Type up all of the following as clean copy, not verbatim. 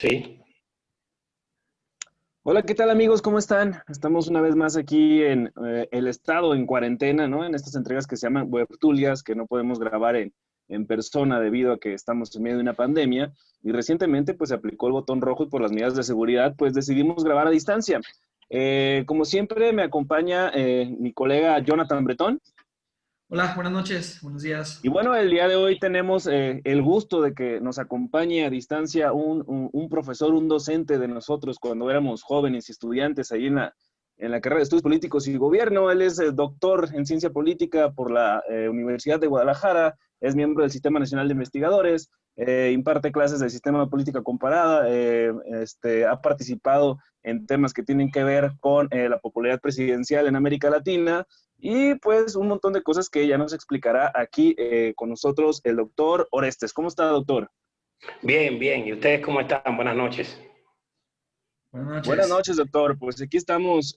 Sí, Hola, ¿qué tal amigos? ¿Cómo están? Estamos una vez más aquí en el estado en cuarentena, ¿no? En estas entregas que se llaman webtulias, que no podemos grabar en persona debido a que estamos en medio de una pandemia. Y recientemente pues se aplicó el botón rojo y por las medidas de seguridad pues decidimos grabar a distancia. Como siempre me acompaña mi colega Jonathan Bretón. Hola, buenas noches, buenos Y días. bueno, el día de hoy tenemos el gusto de que nos acompañe a distancia un profesor, un docente de nosotros cuando éramos jóvenes y estudiantes ahí en la carrera de Estudios Políticos y Gobierno. Él es doctor en Ciencia Política por la Universidad de Guadalajara, es miembro del Sistema Nacional de Investigadores, imparte clases de Sistema de Política Comparada, ha participado en temas que tienen que ver con la popularidad presidencial en América Latina y pues un montón de cosas que ya nos explicará aquí con nosotros el doctor Orestes. ¿Cómo está, doctor? bien, bien. ¿Y ustedes cómo están? Buenas noches. Buenas Buenas noches. noches, doctor. Pues aquí estamos,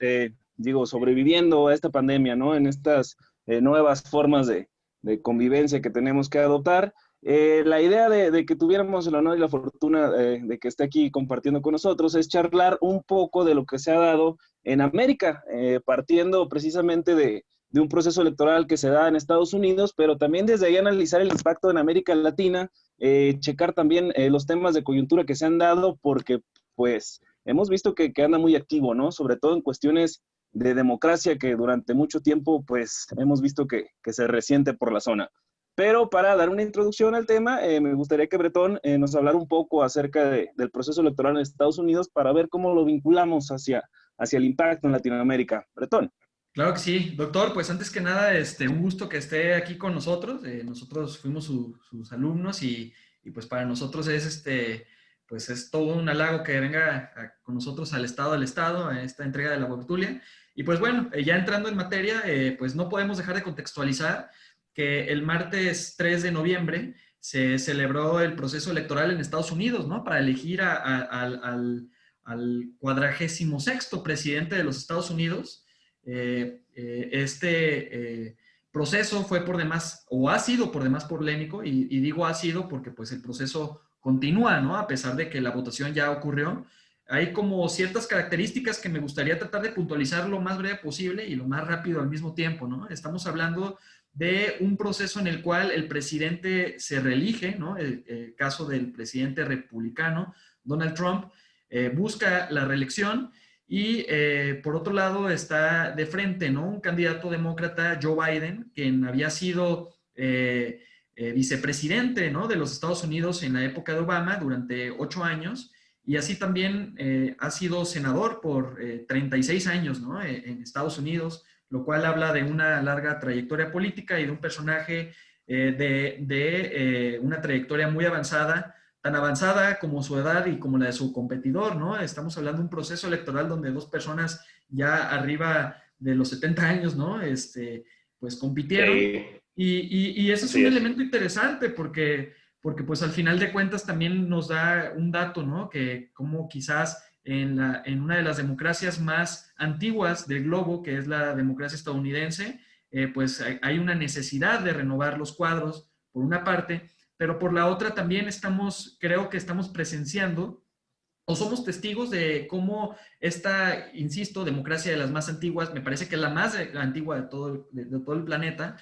sobreviviendo a esta pandemia, ¿no? En estas nuevas formas de convivencia que tenemos que adoptar. La idea de que tuviéramos el honor y la fortuna de que esté aquí compartiendo con nosotros es charlar un poco de lo que se ha dado en América, partiendo precisamente de un proceso electoral que se da en Estados Unidos, pero también desde ahí analizar el impacto en América Latina, checar también los temas de coyuntura que se han dado, porque pues hemos visto que anda muy activo, ¿no? Sobre todo en cuestiones de democracia que durante mucho tiempo, pues, hemos visto que se resiente por la zona. Pero para dar una introducción al tema, me gustaría que Bretón nos hablara un poco acerca del proceso electoral en Estados Unidos para ver cómo lo vinculamos hacia el impacto en Latinoamérica. Bretón. Claro que sí, doctor, pues antes que nada, un gusto que esté aquí con nosotros. Nosotros fuimos sus alumnos y pues para nosotros es pues es todo un halago que venga con nosotros al estado, a esta entrega de la Tertulia. Y pues bueno, ya entrando en materia, pues no podemos dejar de contextualizar que el martes 3 de noviembre se celebró el proceso electoral en Estados Unidos, ¿no? Para elegir al 46º presidente de los Estados Unidos. Este proceso fue por demás, o ha sido por demás polémico, y digo ha sido porque pues el proceso continúa, ¿no? A pesar de que la votación ya ocurrió. Hay como ciertas características que me gustaría tratar de puntualizar lo más breve posible y lo más rápido al mismo tiempo, ¿no? Estamos hablando de un proceso en el cual el presidente se reelige, ¿no? El caso del presidente republicano, Donald Trump, busca la reelección y por otro lado está de frente, ¿no? Un candidato demócrata, Joe Biden, quien había sido vicepresidente, ¿no? De los Estados Unidos en la época de Obama durante 8 años y así también ha sido senador por 36 años, ¿no? En Estados Unidos, lo cual habla de una larga trayectoria política y de un personaje de una trayectoria muy avanzada, tan avanzada como su edad y como la de su competidor, ¿no? Estamos hablando de un proceso electoral donde dos personas ya arriba de los 70 años, ¿no? Pues compitieron. Sí, Y ese es así un es. elemento interesante porque pues al final de cuentas también nos da un dato, ¿no? Que como quizás en una de las democracias más antiguas del globo, que es la democracia estadounidense, pues hay una necesidad de renovar los cuadros, por una parte, pero por la otra también creo que estamos presenciando o somos testigos de cómo esta, insisto, democracia de las más antiguas, me parece que es la más antigua de todo el planeta,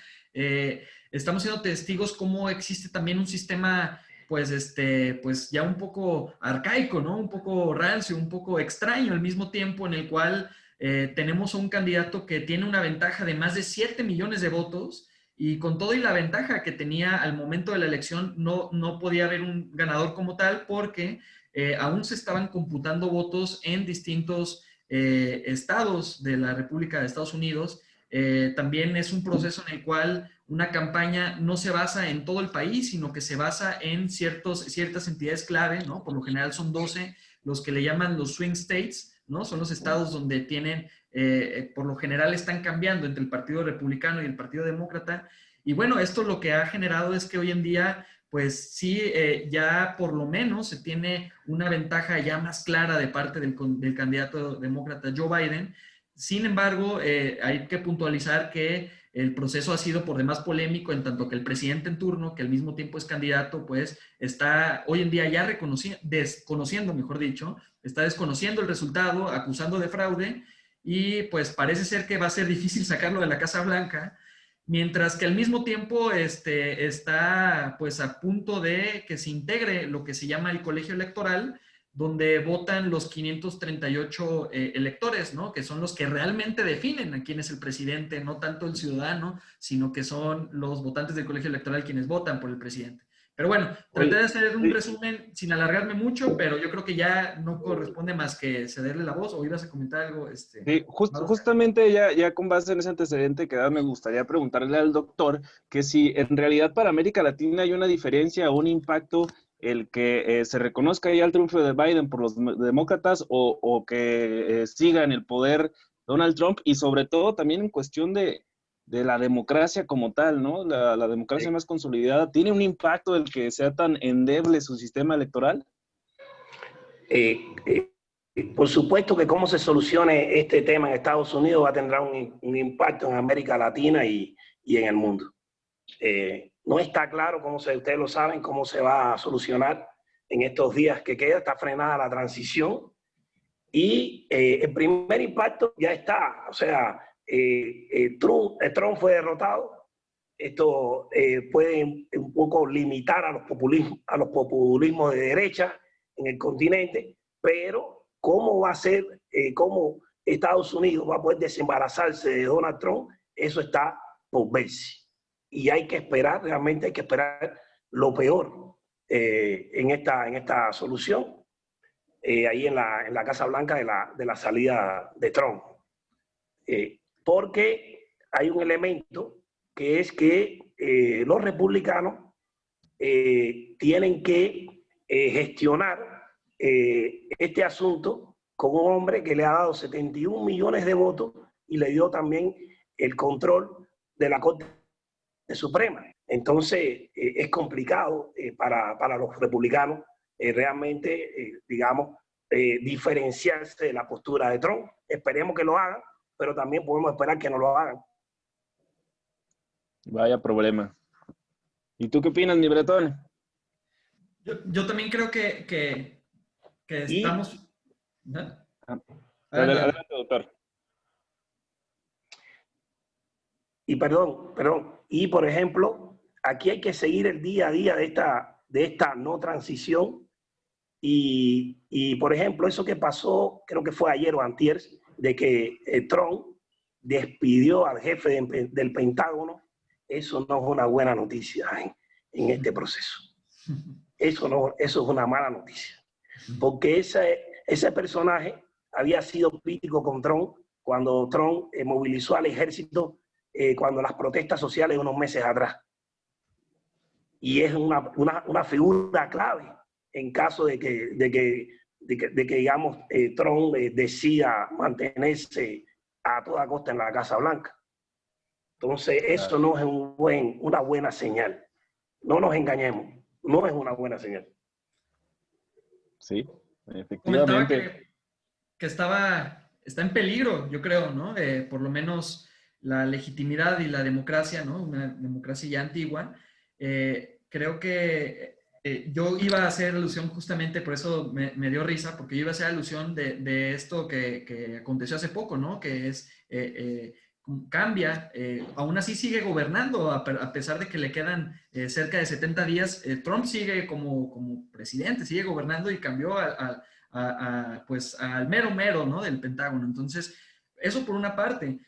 estamos siendo testigos cómo existe también un sistema, pues, pues ya un poco arcaico, ¿no? Un poco rancio, un poco extraño al mismo tiempo en el cual tenemos a un candidato que tiene una ventaja de más de 7 millones de votos y con todo y la ventaja que tenía al momento de la elección, no podía haber un ganador como tal porque aún se estaban computando votos en distintos estados de la República de Estados Unidos. También es un proceso en el cual una campaña no se basa en todo el país, sino que se basa en ciertas entidades clave, ¿no? Por lo general son 12 los que le llaman los swing states, ¿no? Son los estados donde tienen, por lo general están cambiando entre el Partido Republicano y el Partido Demócrata. Y bueno, esto lo que ha generado es que hoy en día pues sí, ya por lo menos se tiene una ventaja ya más clara de parte del candidato demócrata Joe Biden. Sin embargo, hay que puntualizar que el proceso ha sido por demás polémico, en tanto que el presidente en turno, que al mismo tiempo es candidato, pues está hoy en día ya desconociendo, mejor dicho, está desconociendo el resultado, acusando de fraude, y pues parece ser que va a ser difícil sacarlo de la Casa Blanca, mientras que al mismo tiempo está pues a punto de que se integre lo que se llama el colegio electoral, donde votan los 538 electores, ¿no? Que son los que realmente definen a quién es el presidente, no tanto el ciudadano, sino que son los votantes del colegio electoral quienes votan por el presidente. Pero bueno, traté de hacer un resumen sin alargarme mucho, pero yo creo que ya no corresponde más que cederle la voz. ¿O ibas a comentar algo? Sí, justamente ya con base en ese antecedente que da, me gustaría preguntarle al doctor que si en realidad para América Latina hay una diferencia o un impacto el que se reconozca ya el triunfo de Biden por los demócratas o que siga en el poder Donald Trump, y sobre todo también en cuestión de la democracia como tal, ¿no? La democracia más consolidada, ¿tiene un impacto el que sea tan endeble su sistema electoral? Por supuesto que cómo se solucione este tema en Estados Unidos va a tener un impacto en América Latina y en el mundo. No está claro ustedes lo saben, cómo se va a solucionar en estos días que queda. Está frenada la transición y el primer impacto ya está. O sea, Trump fue derrotado. Esto puede un poco limitar a los populismos de derecha en el continente, pero cómo va a ser, cómo Estados Unidos va a poder desembarazarse de Donald Trump, eso está por verse. Y hay que esperar, realmente hay que esperar lo peor en esta solución, ahí en la Casa Blanca de la salida de Trump. Porque hay un elemento que es que los republicanos tienen que gestionar este asunto con un hombre que le ha dado 71 millones de votos y le dio también el control de la Corte Suprema. Entonces, es complicado para los republicanos realmente, digamos, diferenciarse de la postura de Trump. Esperemos que lo hagan, pero también podemos esperar que no lo hagan. Vaya problema. ¿Y tú qué opinas, mi Bretón? Yo también creo que estamos... ¿no? Adelante, doctor. Y perdón, y por ejemplo, aquí hay que seguir el día a día de esta no transición. Y por ejemplo, eso que pasó, creo que fue ayer o antier, de que Trump despidió al jefe del Pentágono, eso no es una buena noticia en este proceso. Eso es una mala noticia. Porque ese personaje había sido crítico con Trump cuando Trump movilizó al ejército cuando las protestas sociales unos meses atrás. Y es una figura clave en caso de que digamos, Trump decida mantenerse a toda costa en la Casa Blanca. Entonces, eso no es una buena señal. No nos engañemos, no es una buena señal. Sí, efectivamente. Comentaba que está en peligro, yo creo, ¿no? Por lo menos la legitimidad y la democracia, ¿no? Una democracia ya antigua. Creo que yo iba a hacer alusión justamente, por eso me dio risa, porque yo iba a hacer alusión de esto que aconteció hace poco, ¿no? Que es, cambia, aún así sigue gobernando, a pesar de que le quedan cerca de 70 días, Trump sigue como presidente, sigue gobernando y cambió pues al mero, ¿no? Del Pentágono. Entonces, eso por una parte.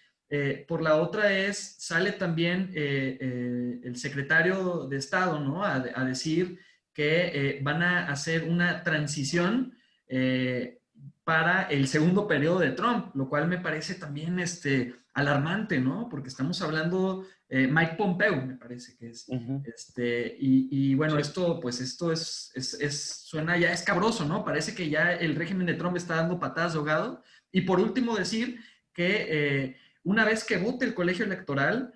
Por la otra sale también el secretario de Estado, ¿no? A decir que van a hacer una transición para el segundo periodo de Trump, lo cual me parece también alarmante, ¿no? Porque estamos hablando, Mike Pompeo, me parece que es. Y bueno, sí. Esto suena ya escabroso, ¿no? Parece que ya el régimen de Trump está dando patadas de ahogado. Y por último, decir que una vez que vote el colegio electoral,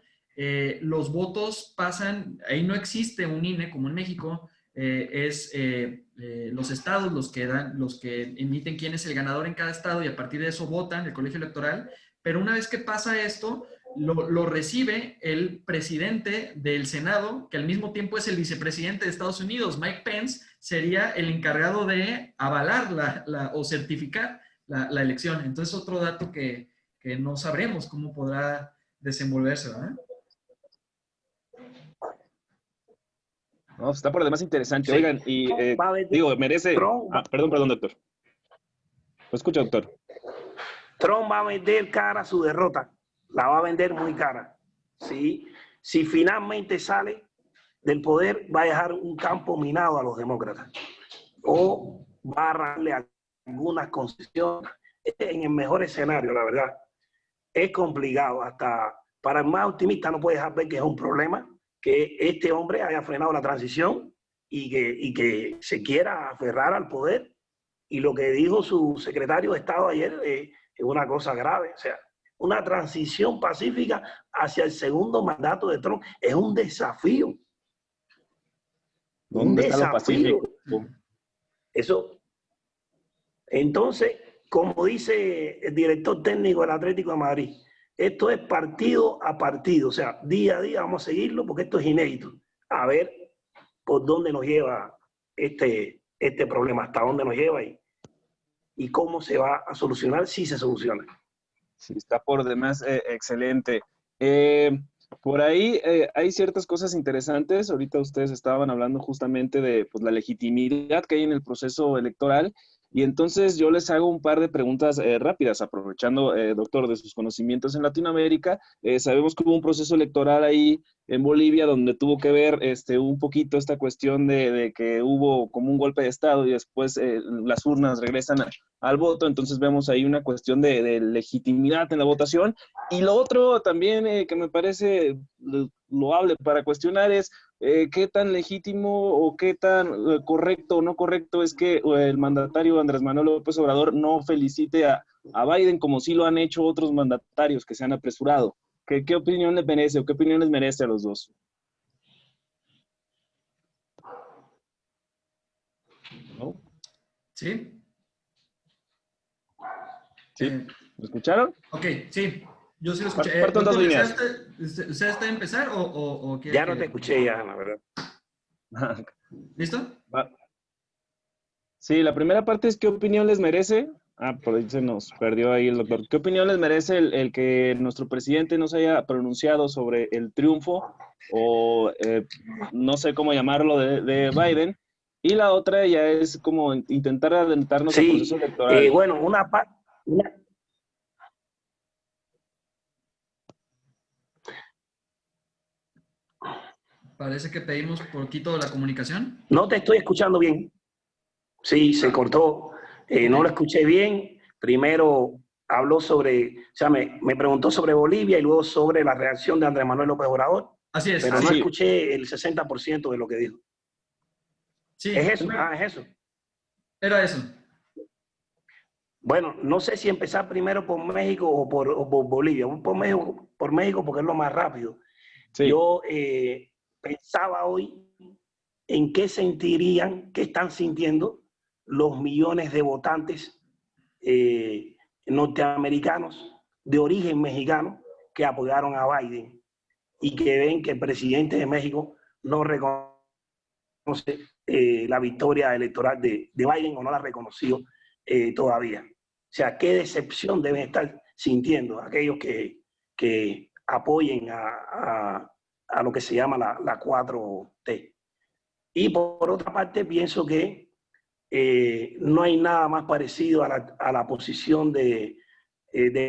los votos pasan, ahí no existe un INE como en México, los estados los que emiten quién es el ganador en cada estado y a partir de eso votan el colegio electoral, pero una vez que pasa esto, lo recibe el presidente del Senado, que al mismo tiempo es el vicepresidente de Estados Unidos. Mike Pence sería el encargado de avalar o certificar la elección. Entonces, otro dato que no sabremos cómo podrá desenvolverse, ¿verdad? No, está por demás interesante. Sí. Oigan, y digo, merece... perdón, doctor. Lo escucha, doctor. Trump va a vender cara su derrota. La va a vender muy cara. ¿Sí? Si finalmente sale del poder, va a dejar un campo minado a los demócratas. O va a darle algunas concesiones. En el mejor escenario, la verdad. Es complicado. Hasta para el más optimista no puede dejar ver que es un problema que este hombre haya frenado la transición y que se quiera aferrar al poder. Y lo que dijo su secretario de Estado ayer es una cosa grave. O sea, una transición pacífica hacia el segundo mandato de Trump es un desafío. ¿Dónde está lo pacífico? Eso. Entonces, como dice el director técnico del Atlético de Madrid, esto es partido a partido. O sea, día a día vamos a seguirlo porque esto es inédito. A ver por dónde nos lleva este problema, hasta dónde nos lleva y cómo se va a solucionar, si se soluciona. Sí, está por demás excelente. Por ahí hay ciertas cosas interesantes. Ahorita ustedes estaban hablando justamente de pues, la legitimidad que hay en el proceso electoral. Y entonces yo les hago un par de preguntas rápidas, aprovechando, doctor, de sus conocimientos en Latinoamérica. Sabemos que hubo un proceso electoral ahí en Bolivia donde tuvo que ver un poquito esta cuestión de que hubo como un golpe de Estado y después las urnas regresan al voto. Entonces vemos ahí una cuestión de legitimidad en la votación. Y lo otro también que me parece loable para cuestionar es qué tan legítimo o qué tan correcto o no correcto es que el mandatario Andrés Manuel López Obrador no felicite a Biden como sí lo han hecho otros mandatarios que se han apresurado. ¿Qué opinión les merece o qué opinión les merece a los dos? ¿No? ¿Sí? ¿Sí? ¿Lo escucharon? Ok, sí. Yo sí lo escuché. Parto en dos líneas. ¿Usted está a empezar o quiere Ya no te escuché ya, la verdad. ¿Listo? Sí, la primera parte es ¿qué opinión les merece? Por ahí se nos perdió ahí el doctor. ¿Qué opinión les merece el que nuestro presidente no se haya pronunciado sobre el triunfo o no sé cómo llamarlo de Biden? Y la otra ya es como intentar adentrarnos al proceso electoral. Bueno, Parece que pedimos poquito la comunicación. No te estoy escuchando bien. Sí, se cortó. No lo escuché bien. Primero habló sobre, o sea, me preguntó sobre Bolivia y luego sobre la reacción de Andrés Manuel López Obrador. Así es. Pero no escuché el 60% de lo que dijo. Sí. ¿Es eso? Es eso. Era eso. Bueno, no sé si empezar primero por México o por Bolivia. Por México porque es lo más rápido. Sí. Yo pensaba hoy en qué sentirían, qué están sintiendo los millones de votantes norteamericanos de origen mexicano que apoyaron a Biden y que ven que el presidente de México no reconoce la victoria electoral de Biden o no la ha reconocido todavía. O sea, qué decepción deben estar sintiendo aquellos que apoyen a lo que se llama la 4T. Y por otra parte, pienso que no hay nada más parecido a la posición de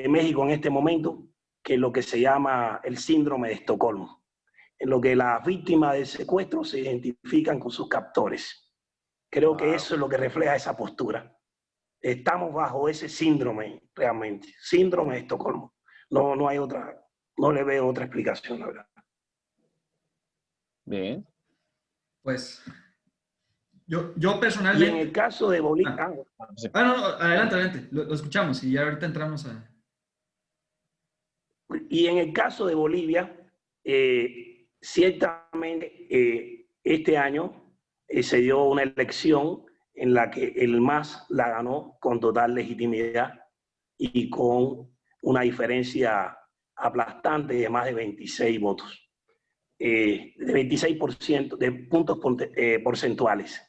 México en este momento que lo que se llama el síndrome de Estocolmo, en lo que las víctimas del secuestro se identifican con sus captores. Creo que eso es lo que refleja esa postura. Estamos bajo ese síndrome realmente, síndrome de Estocolmo. No hay otra, no le veo otra explicación, la verdad. Bien. Pues yo personalmente... Y en el caso de Bolivia... no, adelante, lo escuchamos y ya ahorita entramos a... Y en el caso de Bolivia, ciertamente este año se dio una elección en la que el MAS la ganó con total legitimidad y con una diferencia aplastante de más de 26 votos, de 26% de puntos porcentuales.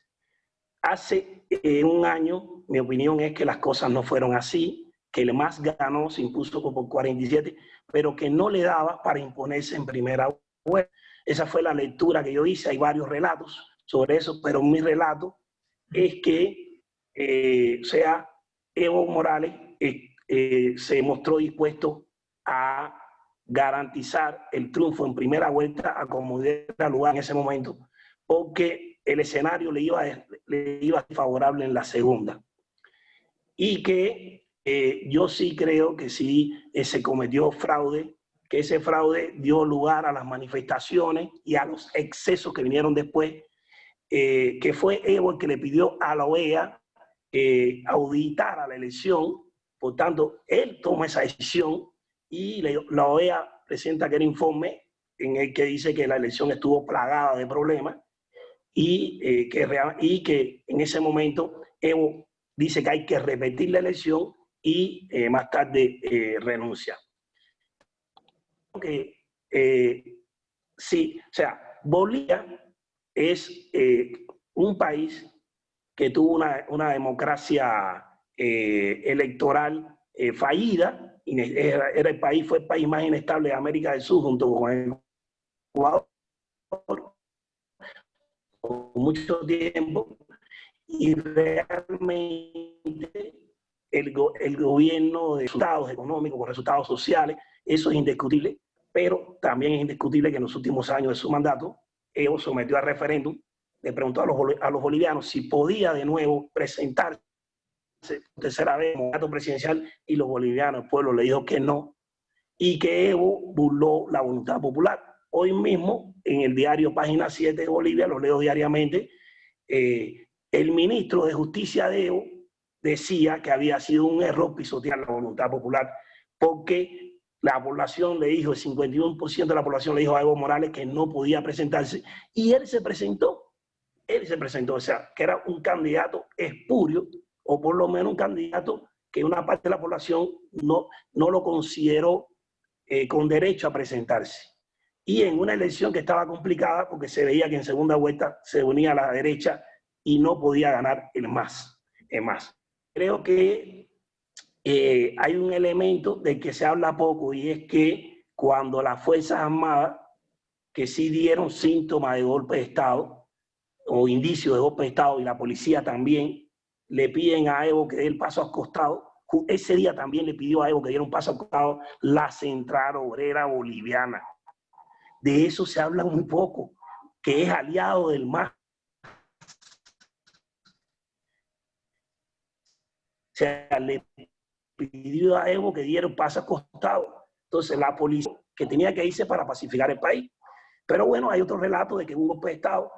Hace un año, mi opinión es que las cosas no fueron así, que el MAS ganó, se impuso por 47, pero que no le daba para imponerse en primera vuelta. Esa fue la lectura que yo hice, hay varios relatos sobre eso, pero mi relato es que, Evo Morales se mostró dispuesto a garantizar el triunfo en primera vuelta a como diera lugar en ese momento, porque el escenario le iba a ser favorable en la segunda. Y que yo sí creo que sí se cometió fraude, que ese fraude dio lugar a las manifestaciones y a los excesos que vinieron después, que fue Evo el que le pidió a la OEA auditar a la elección. Por tanto, él toma esa decisión y la OEA presenta aquel informe en el que dice que la elección estuvo plagada de problemas y que en ese momento Evo dice que hay que repetir la elección y más tarde renuncia. Sí, o sea, Bolivia es un país que tuvo una democracia electoral fallida. Fue el país más inestable de América del Sur junto con el Ecuador por mucho tiempo, y realmente el gobierno de resultados económicos, con resultados sociales, eso es indiscutible, pero también es indiscutible que en los últimos años de su mandato, Evo sometió a referéndum, le preguntó a los bolivianos si podía de nuevo presentarse tercera vez como candidato presidencial, y los bolivianos, el pueblo, le dijo que no, y que Evo burló la voluntad popular. Hoy mismo, en el diario Página 7 de Bolivia, lo leo diariamente, el ministro de Justicia de Evo decía que había sido un error pisotear la voluntad popular, porque la población le dijo, el 51% de la población le dijo a Evo Morales que no podía presentarse, y él se presentó, o sea, que era un candidato espurio, o por lo menos un candidato que una parte de la población no lo consideró con derecho a presentarse. Y en una elección que estaba complicada, porque se veía que en segunda vuelta se unía a la derecha y no podía ganar el MAS. Creo que hay un elemento del que se habla poco, y es que cuando las Fuerzas Armadas, que sí dieron síntomas de golpe de Estado o indicios de golpe de Estado, y la policía también, le piden a Evo que dé el paso al costado, ese día también le pidió a Evo que diera un paso al costado la Central Obrera Boliviana. De eso se habla muy poco, que es aliado del MAS. O sea, le pidió a Evo que diera un paso al costado. Entonces la policía, que tenía que irse para pacificar el país. Pero bueno, hay otro relato de que hubo golpe de Estado,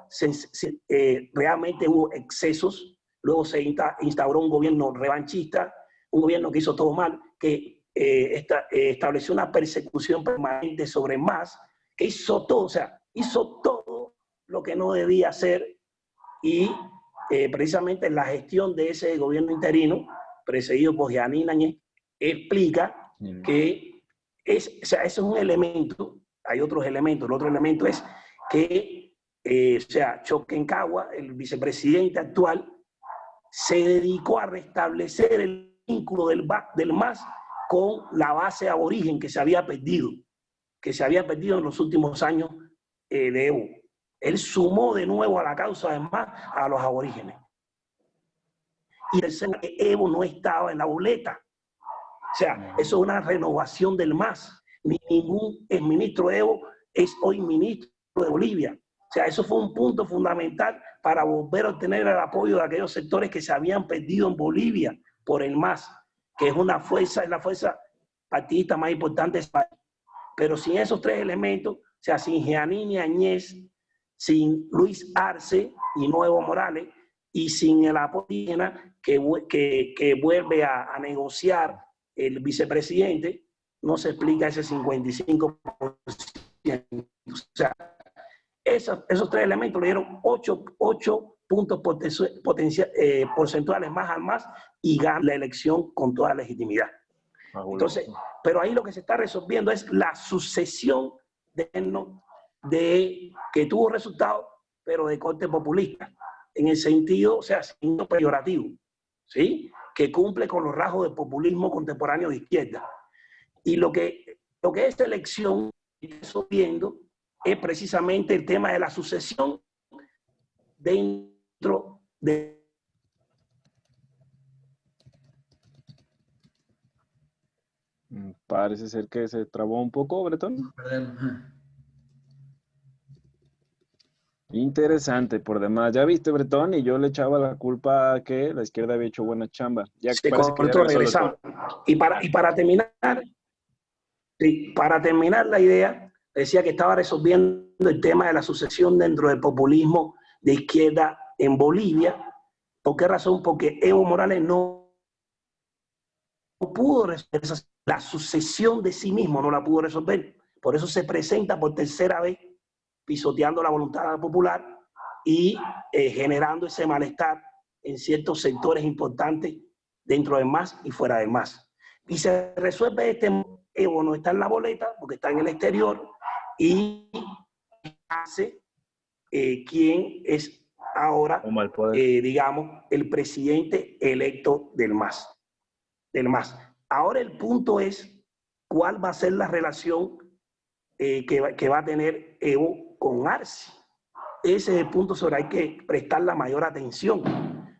realmente hubo excesos, luego se instauró un gobierno revanchista, un gobierno que hizo todo mal, que estableció una persecución permanente sobre el MAS, que hizo todo, o sea, hizo todo lo que no debía hacer, y precisamente la gestión de ese gobierno interino, precedido por Jeanine Áñez, explica que o sea, eso es un elemento. Hay otros elementos. El otro elemento es que Choquencagua, el vicepresidente actual, se dedicó a restablecer el vínculo del MAS con la base aborigen que se había perdido en los últimos años de Evo. Él sumó de nuevo a la causa del MAS a los aborígenes. Y Evo no estaba en la boleta. O sea, eso es una renovación del MAS. Ningún exministro Evo es hoy ministro de Bolivia. O sea, eso fue un punto fundamental para volver a obtener el apoyo de aquellos sectores que se habían perdido en Bolivia por el MAS, que es la fuerza partidista más importante de España. Pero sin esos tres elementos, o sea, sin Jeanine Áñez, sin Luis Arce y no Evo Morales, y sin el apoyo que vuelve a negociar el vicepresidente, no se explica ese 55%. O sea, esos tres elementos le dieron 8 puntos porcentuales más al MAS, y gana la elección con toda legitimidad. Entonces, pero ahí lo que se está resolviendo es la sucesión de que tuvo resultados, pero de corte populista, en el sentido, o sea, siendo peyorativo, ¿sí? Que cumple con los rasgos del populismo contemporáneo de izquierda. Y lo que esta elección está viendo es precisamente el tema de la sucesión dentro de... Parece ser que se trabó un poco, Bretón. Interesante, por demás. Ya viste, Bretón, y yo le echaba la culpa a que la izquierda había hecho buena chamba. Ya Se parece que ya cortó, regresó el regresamos. Y para terminar, sí, para terminar la idea, decía que estaba resolviendo el tema de la sucesión dentro del populismo de izquierda en Bolivia. ¿Por qué razón? Porque Evo Morales no pudo resolver la sucesión de sí mismo, no la pudo resolver. Por eso se presenta por tercera vez pisoteando la voluntad popular y generando ese malestar en ciertos sectores importantes dentro del MAS y fuera del MAS. Y se resuelve Evo no está en la boleta porque está en el exterior y hace quien es ahora, digamos, el presidente electo del MAS. Ahora el punto es cuál va a ser la relación que va a tener Evo con Arce. Ese es el punto sobre el que hay que prestar la mayor atención,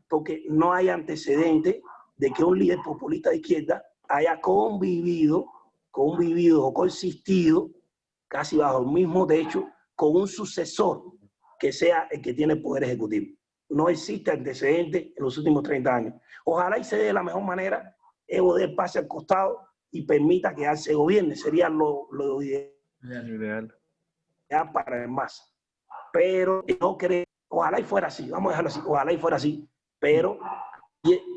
porque no hay antecedente de que un líder populista de izquierda haya convivido o consistido casi bajo el mismo techo con un sucesor que sea el que tiene el poder ejecutivo. No existe antecedente en los últimos 30 años. Ojalá y se dé de la mejor manera, Evo dé el pase al costado y permita que Arce gobierne. Sería lo ideal para el MAS. Pero no creo, ojalá y fuera así, vamos a dejarlo así, ojalá y fuera así, pero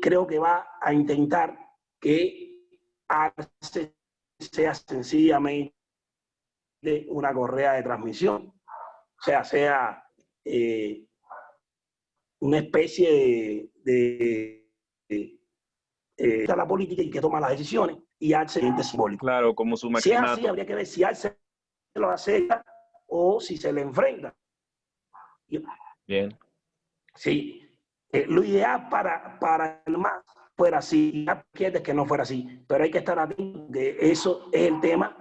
creo que va a intentar que Arce sea sencillamente una correa de transmisión, o sea una especie de la política y que toma las decisiones y Arce es simbólico. Claro, como su maquinato. Si es así, habría que ver si Arce lo acepta o si se le enfrenta. Bien. Sí, lo ideal para el MAS fuera así, es que no fuera así, pero hay que estar atento que eso es el tema,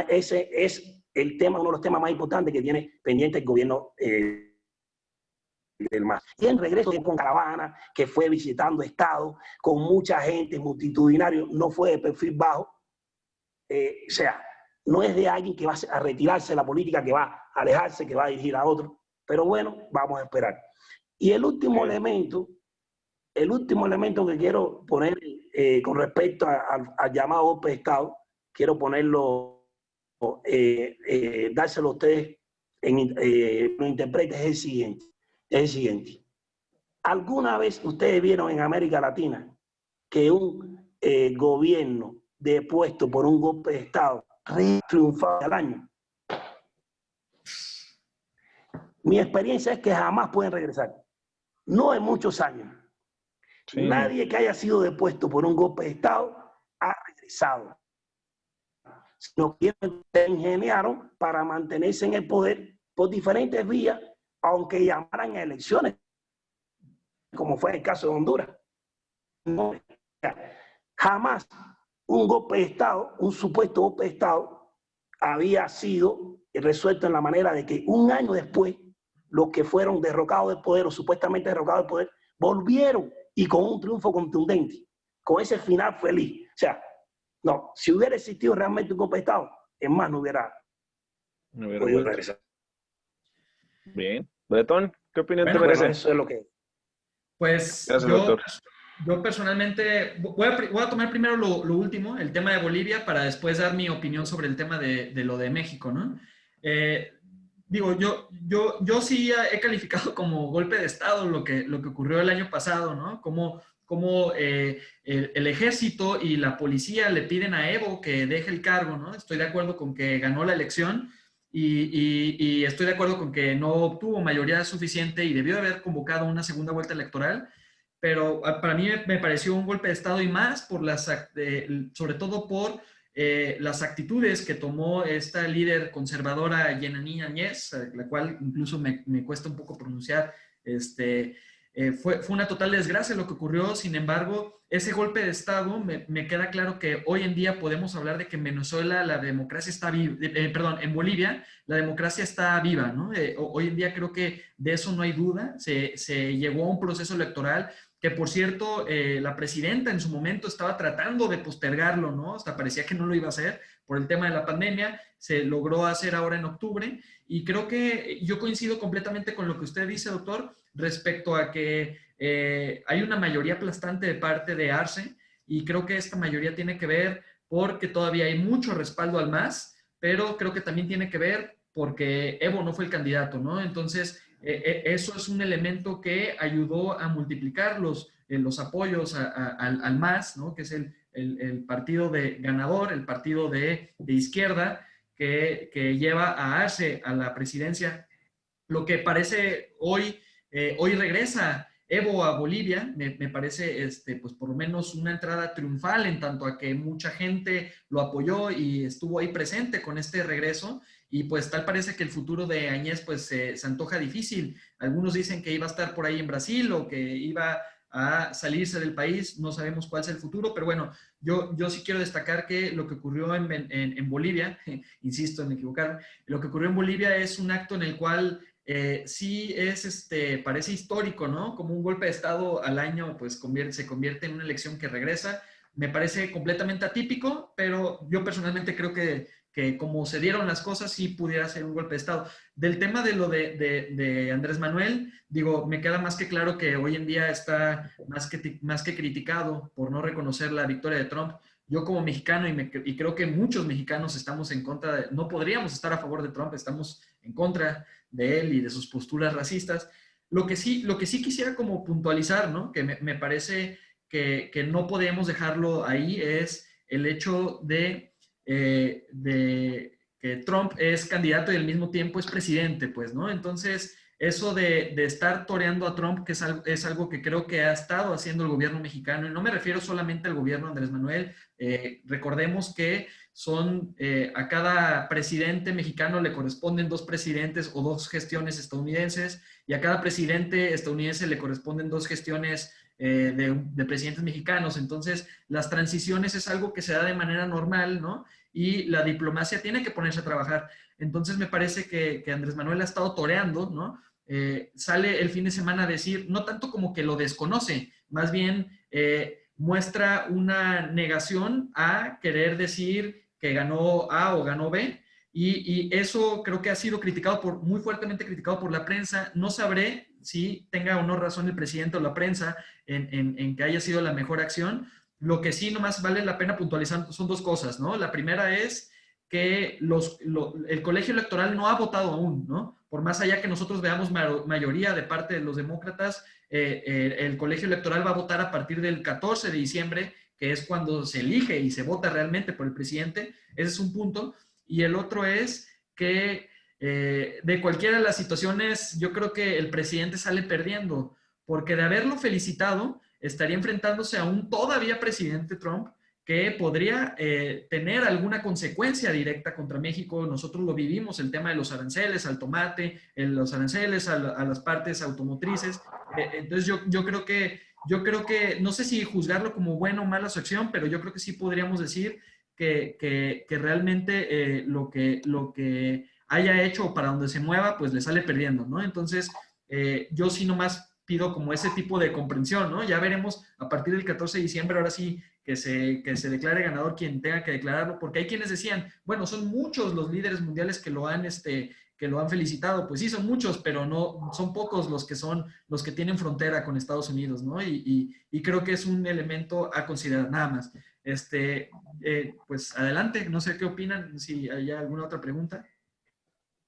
ese es el tema, uno de los temas más importantes que tiene pendiente el gobierno del MAS. Y en regreso con caravana, que fue visitando estados, con mucha gente, multitudinario, no fue de perfil bajo, o sea, no es de alguien que va a retirarse de la política, que va a alejarse, que va a dirigir a otro. Pero bueno, vamos a esperar. Y el último elemento que quiero poner con respecto al llamado golpe de Estado, quiero ponerlo, dárselo a ustedes, lo interpreten, es el siguiente. ¿Alguna vez ustedes vieron en América Latina que un gobierno depuesto por un golpe de Estado triunfaba al año? Mi experiencia es que jamás pueden regresar. No en muchos años. Sí. Nadie que haya sido depuesto por un golpe de Estado ha regresado. Sino que se ingeniaron para mantenerse en el poder por diferentes vías, aunque llamaran a elecciones, como fue el caso de Honduras. No, jamás un golpe de Estado, un supuesto golpe de Estado, había sido resuelto en la manera de que un año después los que fueron derrocados del poder o supuestamente derrocados del poder volvieron y con un triunfo contundente, con ese final feliz. O sea, no, si hubiera existido realmente un golpe de Estado, es más, no hubiera podido regresar. Bien. Bretón, ¿qué opinión te merece? Bueno, eso es lo que... Pues gracias, yo personalmente voy a tomar primero lo último, el tema de Bolivia, para después dar mi opinión sobre el tema de lo de México, ¿no? Digo, yo sí he calificado como golpe de Estado lo que ocurrió el año pasado, ¿no? Como el ejército y la policía le piden a Evo que deje el cargo, ¿no? Estoy de acuerdo con que ganó la elección y estoy de acuerdo con que no obtuvo mayoría suficiente y debió haber convocado una segunda vuelta electoral, pero para mí me pareció un golpe de Estado y más por sobre todo por las actitudes que tomó esta líder conservadora Yanine Áñez, la cual incluso me cuesta un poco pronunciar. Fue una total desgracia lo que ocurrió. Sin embargo, ese golpe de Estado me queda claro que hoy en día podemos hablar de que en Venezuela la democracia está viva, perdón, en Bolivia la democracia está viva, ¿no? Hoy en día creo que de eso no hay duda. Se llegó a un proceso electoral que, por cierto, la presidenta en su momento estaba tratando de postergarlo, ¿no? Hasta parecía que no lo iba a hacer por el tema de la pandemia. Se logró hacer ahora en octubre y creo que yo coincido completamente con lo que usted dice, doctor, respecto a que hay una mayoría aplastante de parte de Arce y creo que esta mayoría tiene que ver porque todavía hay mucho respaldo al MAS, pero creo que también tiene que ver porque Evo no fue el candidato, ¿no? Entonces, eso es un elemento que ayudó a multiplicar los apoyos al MAS, ¿no? Que es el partido de ganador, el partido de izquierda que lleva a Arce a la presidencia. Lo que parece hoy regresa Evo a Bolivia, me parece pues por lo menos una entrada triunfal en tanto a que mucha gente lo apoyó y estuvo ahí presente con este regreso y pues tal parece que el futuro de Áñez pues se antoja difícil. Algunos dicen que iba a estar por ahí en Brasil o que iba a salirse del país, no sabemos cuál es el futuro, pero bueno, yo sí quiero destacar que lo que ocurrió en Bolivia, insisto en equivocarme, lo que ocurrió en Bolivia es un acto en el cual sí es, parece histórico, ¿no? Como un golpe de Estado al año, pues se convierte en una elección que regresa. Me parece completamente atípico, pero yo personalmente creo que como se dieron las cosas, sí pudiera ser un golpe de Estado. Del tema de lo de Andrés Manuel, digo, me queda más que claro que hoy en día está más que criticado por no reconocer la victoria de Trump. Yo como mexicano, y creo que muchos mexicanos estamos en contra no podríamos estar a favor de Trump, estamos en contra de él y de sus posturas racistas. Lo que sí quisiera como puntualizar, ¿no? Que me parece que no podemos dejarlo ahí es el hecho de que Trump es candidato y al mismo tiempo es presidente, pues, ¿no? Entonces, eso de estar toreando a Trump, que es algo que creo que ha estado haciendo el gobierno mexicano, y no me refiero solamente al gobierno de Andrés Manuel, recordemos que a cada presidente mexicano le corresponden 2 presidentes o 2 gestiones estadounidenses, y a cada presidente estadounidense le corresponden 2 gestiones de presidentes mexicanos. Entonces, las transiciones es algo que se da de manera normal, ¿no? Y la diplomacia tiene que ponerse a trabajar. Entonces, me parece que Andrés Manuel ha estado toreando, ¿no? Sale el fin de semana a decir, no tanto como que lo desconoce, más bien muestra una negación a querer decir que ganó A o ganó B, y eso creo que ha sido criticado muy fuertemente criticado por la prensa. No sabré si tenga o no razón el presidente o la prensa en que haya sido la mejor acción. Lo que sí nomás vale la pena puntualizar son 2 cosas, ¿no? La primera es que el colegio electoral no ha votado aún, ¿no? Por más allá que nosotros veamos mayoría de parte de los demócratas, el colegio electoral va a votar a partir del 14 de diciembre, que es cuando se elige y se vota realmente por el presidente. Ese es un punto. Y el otro es que de cualquiera de las situaciones, yo creo que el presidente sale perdiendo, porque de haberlo felicitado, estaría enfrentándose a un todavía presidente Trump que podría tener alguna consecuencia directa contra México. Nosotros lo vivimos, el tema de los aranceles al tomate, los aranceles a las partes automotrices. Entonces yo creo que, no sé si juzgarlo como buena o mala su acción, pero yo creo que sí podríamos decir que realmente lo que haya hecho o para donde se mueva, pues le sale perdiendo, ¿no? Entonces, yo sí nomás pido como ese tipo de comprensión, ¿no? Ya veremos a partir del 14 de diciembre, ahora sí, que se declare ganador quien tenga que declararlo, porque hay quienes decían, bueno, son muchos los líderes mundiales que lo han felicitado. Pues sí, son muchos, pero no son pocos los que tienen frontera con Estados Unidos, ¿no? Y creo que es un elemento a considerar, nada más. Pues adelante, no sé qué opinan, si hay alguna otra pregunta.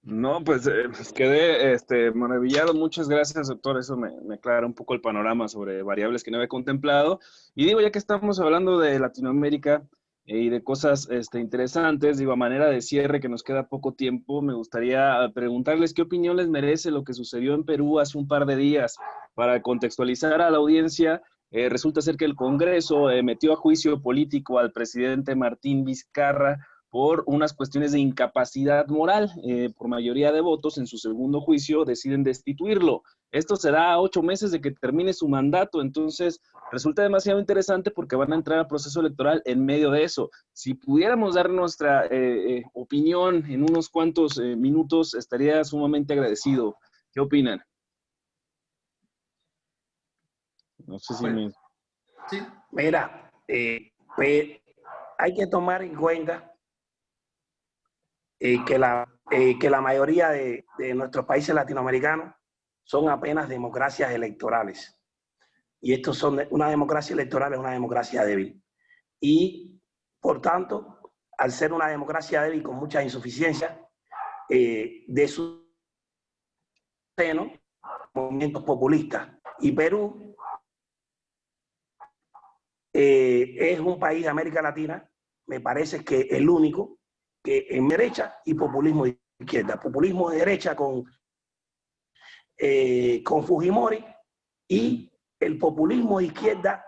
No, pues quedé maravillado. Muchas gracias, doctor. Eso me aclara un poco el panorama sobre variables que no había contemplado. Y digo, ya que estamos hablando de Latinoamérica, y de cosas interesantes. Digo, a manera de cierre, que nos queda poco tiempo, me gustaría preguntarles qué opinión les merece lo que sucedió en Perú hace un par de días. Para contextualizar a la audiencia, resulta ser que el Congreso metió a juicio político al presidente Martín Vizcarra por unas cuestiones de incapacidad moral. Por mayoría de votos, en su segundo juicio, deciden destituirlo. Esto se da a 8 meses de que termine su mandato, entonces resulta demasiado interesante porque van a entrar al proceso electoral en medio de eso. Si pudiéramos dar nuestra opinión en unos cuantos minutos, estaría sumamente agradecido. ¿Qué opinan? No sé si me... Sí. Mira, hay que tomar en cuenta que la mayoría de nuestros países latinoamericanos son apenas democracias electorales. Y estos son una democracia electoral, es una democracia débil. Y, por tanto, al ser una democracia débil con muchas insuficiencias, de su seno, movimientos populistas. Y Perú es un país de América Latina, me parece que el único, que en derecha y populismo de izquierda. Populismo de derecha con Fujimori, y el populismo de izquierda,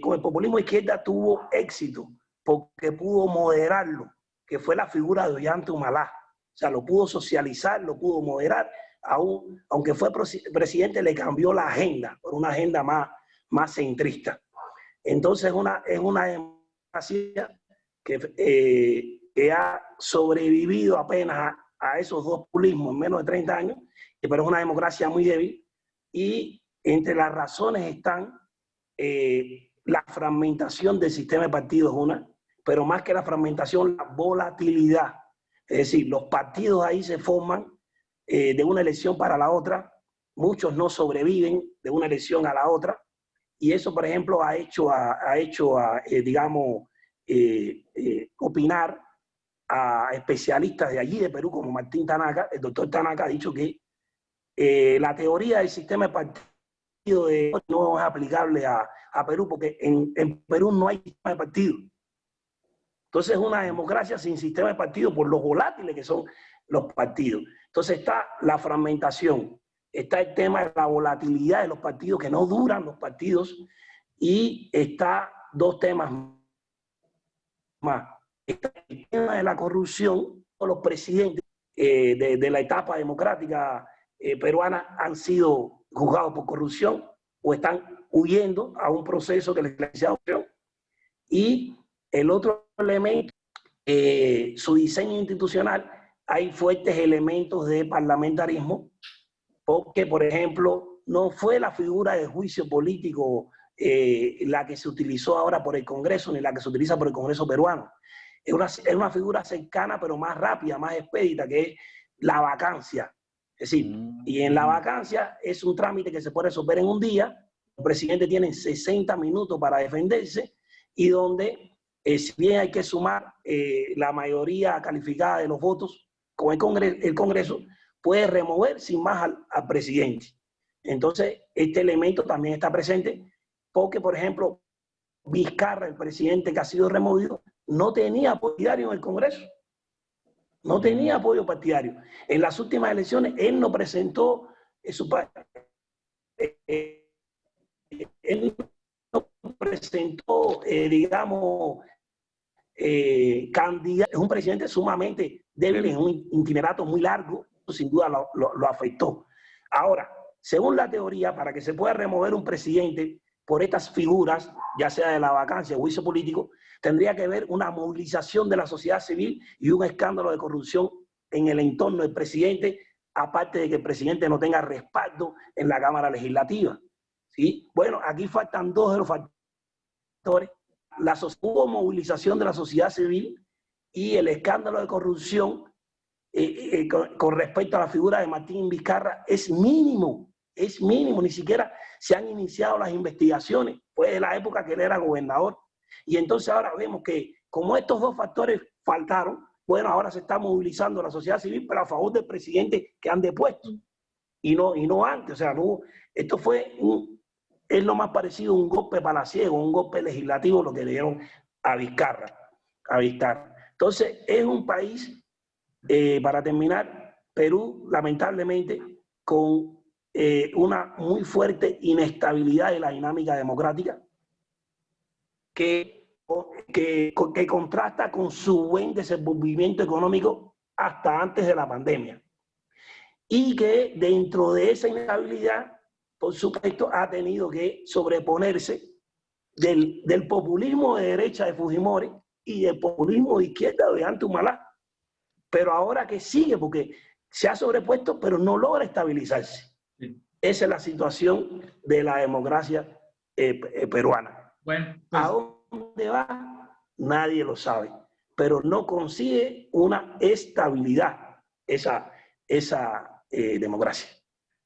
con el populismo de izquierda tuvo éxito porque pudo moderarlo, que fue la figura de Ollanta Humala. O sea, lo pudo socializar, lo pudo moderar, aunque fue presidente, le cambió la agenda por una agenda más centrista. Entonces es una democracia que ha sobrevivido apenas a esos dos populismos en menos de 30 años, pero es una democracia muy débil, y entre las razones están la fragmentación del sistema de partidos, una, pero más que la fragmentación, la volatilidad. Es decir, los partidos ahí se forman de una elección para la otra, muchos no sobreviven de una elección a la otra, y eso, por ejemplo, ha hecho digamos, opinar a especialistas de allí, de Perú, como Martín Tanaka. El doctor Tanaka ha dicho que la teoría del sistema de partido no es aplicable a Perú, porque en Perú no hay sistema de partido. Entonces es una democracia sin sistema de partido por lo volátiles que son los partidos. Entonces está la fragmentación, está el tema de la volatilidad de los partidos, que no duran los partidos, y está dos temas más. Está el tema de la corrupción. Los presidentes de la etapa democrática peruana han sido juzgados por corrupción o están huyendo a un proceso que les decía opción. Y el otro elemento, su diseño institucional, hay fuertes elementos de parlamentarismo, porque, por ejemplo, no fue la figura de juicio político la que se utilizó ahora por el Congreso, ni la que se utiliza por el Congreso peruano. Es una figura cercana, pero más rápida, más expedita, que es la vacancia. Es decir, y en la vacancia es un trámite que se puede resolver en un día. Los presidentes tienen 60 minutos para defenderse, y donde, si bien hay que sumar la mayoría calificada de los votos con el Congreso, puede remover sin más al presidente. Entonces, este elemento también está presente porque, por ejemplo, Vizcarra, el presidente que ha sido removido, no tenía apoyo partidario en el Congreso. No tenía apoyo partidario. En las últimas elecciones, él no presentó digamos, candidato. Es un presidente sumamente débil, en un itinerato muy largo, sin duda lo afectó. Ahora, según la teoría, para que se pueda remover un presidente por estas figuras, ya sea de la vacancia o juicio político, tendría que haber una movilización de la sociedad civil y un escándalo de corrupción en el entorno del presidente, aparte de que el presidente no tenga respaldo en la Cámara Legislativa. ¿Sí? Bueno, aquí faltan dos de los factores. Hubo movilización de la sociedad civil, y el escándalo de corrupción con respecto a la figura de Martín Vizcarra es mínimo, ni siquiera se han iniciado las investigaciones, fue de la época que él era gobernador. Y entonces ahora vemos que, como estos dos factores faltaron, bueno, ahora se está movilizando la sociedad civil, pero a favor del presidente que han depuesto, y no antes. O sea, esto es lo más parecido a un golpe palaciego, un golpe legislativo, lo que le dieron a Vizcarra. avistar. Entonces, es un país, para terminar, Perú, lamentablemente, con una muy fuerte inestabilidad de la dinámica democrática que contrasta con su buen desenvolvimiento económico hasta antes de la pandemia. Y que dentro de esa inestabilidad, por supuesto, ha tenido que sobreponerse del populismo de derecha de Fujimori y del populismo de izquierda de Ollanta Humala. Pero ahora que sigue, porque se ha sobrepuesto, pero no logra estabilizarse. Sí. Esa es la situación de la democracia peruana. Bueno, pues, ¿a dónde va? Nadie lo sabe, pero no consigue una estabilidad esa democracia.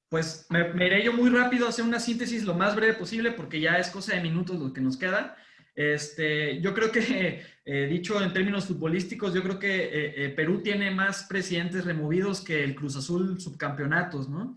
Pues me iré yo muy rápido a hacer una síntesis lo más breve posible porque ya es cosa de minutos lo que nos queda. Yo creo que, dicho en términos futbolísticos, yo creo que Perú tiene más presidentes removidos que el Cruz Azul subcampeonatos, ¿no?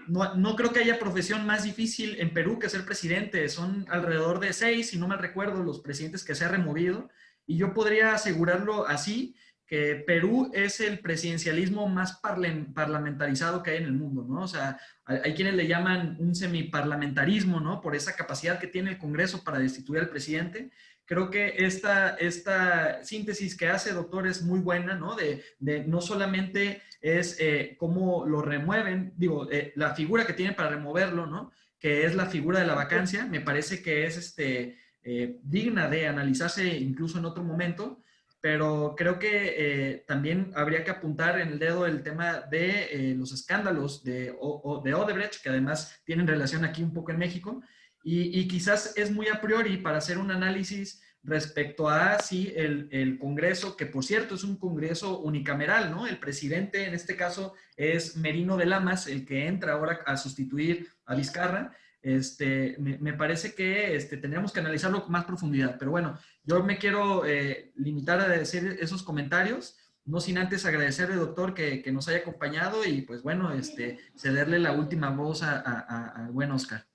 No creo que haya profesión más difícil en Perú que ser presidente. Son alrededor de 6, si no mal recuerdo, los presidentes que se ha removido. Y yo podría asegurarlo así, que Perú es el presidencialismo más parlamentarizado que hay en el mundo, ¿no? O sea, hay quienes le llaman un semiparlamentarismo, ¿no? Por esa capacidad que tiene el Congreso para destituir al presidente. Creo que esta síntesis que hace, doctor, es muy buena, ¿no? De no solamente es cómo lo remueven, digo, la figura que tienen para removerlo, ¿no? Que es la figura de la vacancia, me parece que es digna de analizarse incluso en otro momento. Pero creo que también habría que apuntar en el dedo el tema de los escándalos de Odebrecht, que además tienen relación aquí un poco en México, y quizás es muy a priori para hacer un análisis respecto a si el Congreso, que por cierto es un Congreso unicameral, ¿no? El presidente en este caso es Merino de Lamas, el que entra ahora a sustituir a Vizcarra. Me parece que tendríamos que analizarlo con más profundidad, pero bueno, yo me quiero limitar a decir esos comentarios, no sin antes agradecerle, doctor, que nos haya acompañado y pues bueno, cederle la última voz al buen Oscar.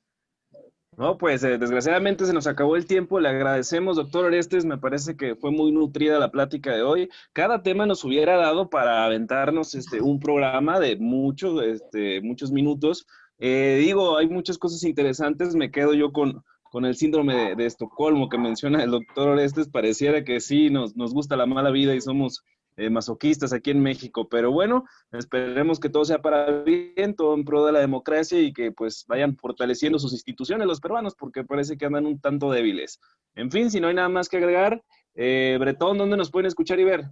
No, pues desgraciadamente se nos acabó el tiempo. Le agradecemos, doctor Orestes. Me parece que fue muy nutrida la plática de hoy. Cada tema nos hubiera dado para aventarnos un programa de muchos minutos. Digo, hay muchas cosas interesantes. Me quedo yo con el síndrome de Estocolmo que menciona el doctor Orestes. Pareciera que sí, nos gusta la mala vida y somos masoquistas aquí en México, pero bueno, esperemos que todo sea para bien, todo en pro de la democracia y que pues vayan fortaleciendo sus instituciones los peruanos, porque parece que andan un tanto débiles. En fin, si no hay nada más que agregar, Bretón, ¿dónde nos pueden escuchar y ver?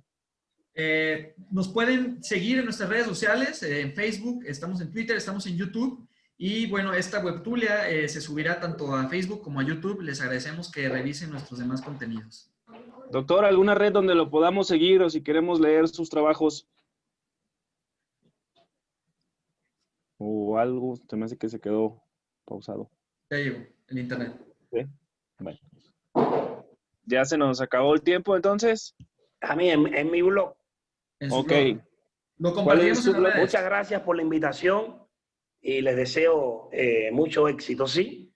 Nos pueden seguir en nuestras redes sociales, en Facebook, estamos en Twitter, estamos en YouTube. Y bueno, esta webtulia se subirá tanto a Facebook como a YouTube. Les agradecemos que revisen nuestros demás contenidos. Doctor, ¿alguna red donde lo podamos seguir o si queremos leer sus trabajos? O algo, se me hace que se quedó pausado. Ya llegó, el internet. ¿Sí? Bueno. ¿Ya se nos acabó el tiempo entonces? A mí, en mi blog. En su ok. blog. Lo compartimos en las redes. Muchas gracias por la invitación y les deseo mucho éxito, ¿sí?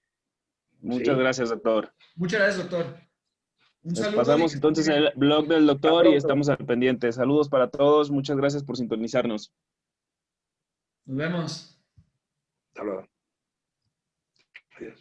Muchas gracias, doctor. Muchas gracias, doctor. Un Nos saludo. pasamos entonces el blog del doctor y estamos al pendiente. Saludos para todos. Muchas gracias por sintonizarnos. Nos vemos. Hasta luego. Adiós.